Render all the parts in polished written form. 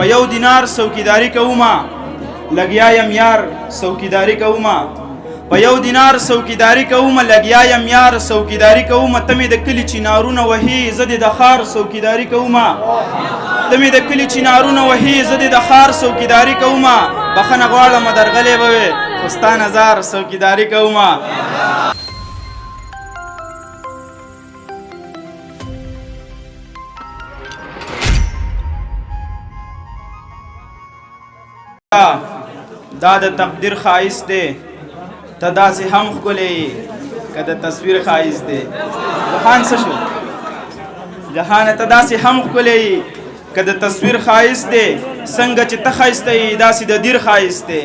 په یو دینار څوکیداری کومه لګیا یم یار څوکیداری کومه په یو دینار څوکیداری کومه لګیا یم یار څوکیداری کومه ته مې د کلي چینارونه وهي زه دې د ښار څوکیداری کومه ته مې د کلي چینارونه وهي زه دې د ښار څوکیداری کومه بخښنه غواړم درغلی به وې خو ستا نظر څوکیداری کومه دا د تقدیر ښایست دی ته داسې هم ښکلی که د تصویر ښایست دی جهان څه شو جهانه ته داسې هم ښکلی که د تصویر ښایست دی څنګه چې ته ښایسته یې داسې د دیر ښایست دی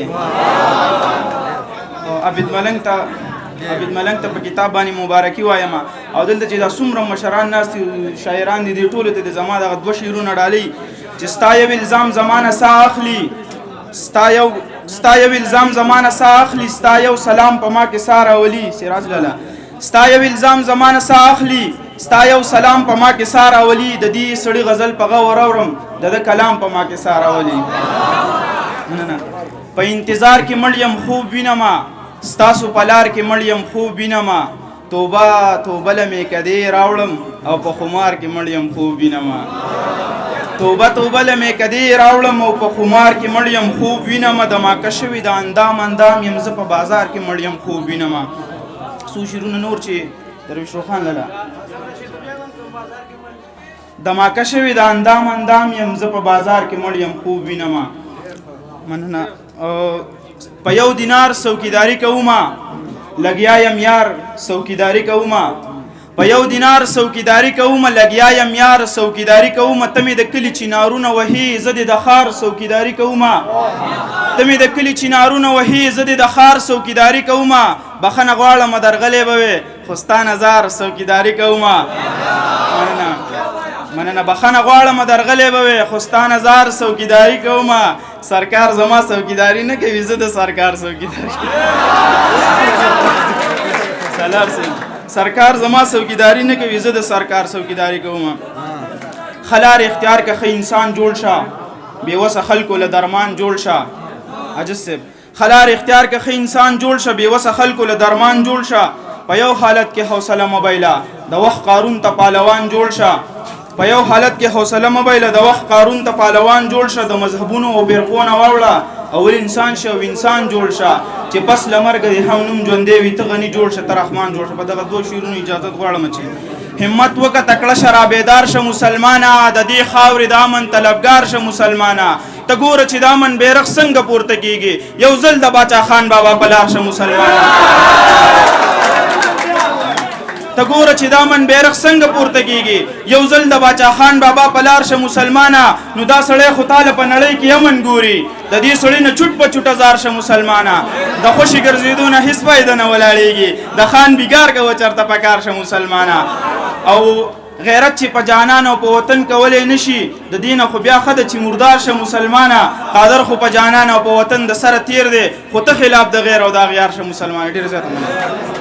عبید ملنګ ته په کتاب باندې مبارکي وایم او دلته چې دا څومره مشران ناست دي شاعران دي دې ټولو ته د زما دغه دوه شعرونه ډالۍ چې ستا یو الزام زمانه ساه اخلي ستا یو الزام زمانه ساه اخلي ستا یو سلام په ما کې ساه راولي سراج لاله ستا یو الزام زمانه ساه اخلي ستا یو سلام په ما کې ساه راولي د دې سړي غزل په غور اورم د کلام په ما کې ساه راولي نه په انتظار کې مړ یم خوب وینم ستاسو په لار کې مړ یم خوب وینم توبه توبه لمې کدې راوړم او په خمار کې مړ یم خوب وینم توبه توبه لمې کدې راوړم او په خمار کې مړ یم خوب وینم دماکه شوي د اندام یم زه په بازار کې مړ یم خوب وینم څو شعرونه نور چې درویش روخان لاله دماکه شوي د اندام یم زه په بازار کې مړ یم خوب وینم مننه په یو دینار څوکیداری کومه لګیا یم یار څوکیداری کومه په یو دینار څوکیداری کومه لګیا یم یار څوکیداری کومه ته مې د کلي چینارونه وهي زه دې د ښار څوکیداری کومه ته مې د کلي چینارونه وهي زه دې د ښار څوکیداری کومه بخښنه غواړم درغلی به وې خو ستا نظر څوکیداری کومه مننه بخښنه غواړم درغلی به وې خو ستا نظر څوکیداری کومه سرکار زما څوکیداری نه کوي زه د سرکار څوکیداری سلام سرکار زما څوکیداری نه کوي زه د سرکار څوکیداری کوم خلار اختیار که ښه انسان جوړ شه بېوسه خلکو له درمان جوړ شه عجز صاحب خلار اختیار که ښه انسان جوړ شه بېوسه خلکو له درمان جوړ شه په یو حالت کې حوصله مبایله د وخت قارون ته پالوان جوړ شه په یو حالت کې حوصله مبایله د وخت قارون ته پالوان جوړ شه د مذهبونو او فرقو نه واوړه اول انسان شه او انسان جوړ شه چې پس له مرګه دې هم نوم ژوندی وي ته غني جوړ شه ته رحمان جوړ شه په دغه دوه شعرونو اجازت غواړم چې همت وکړه تکړه شه رابېدار شه مسلمانه د دې خاورې د امن طلبګار شه مسلمانه ته ګوره چې د امن بیرغ څنګه پورته کېږي یو ځل د باچا خان بابا په لار شه مسلمانه ته ګوره چې دا من بیرغ څنګه پورته کېږي یو ځل د باچا خان بابا په لار شه مسلمانه نو دا سړی خو تاله په نړۍ کې امن ګوري د دې سړي نه چوټ په چوټه زار شه مسلمانه د خوشي ګرځېدو نه هېڅ فایده نه ولاړېږي د خان بیګار کوه چېرته په کار شه مسلمانه او غیرت چې په جانان او په وطن کولی نشي د دې نه خو بیا ښه ده چې مردار شه مسلمانه قادر خو په جانان او په وطن د سره تیر دی خو ته خلاف د غیر او د اغیار شه مسلمانه ډېر زیاته مننه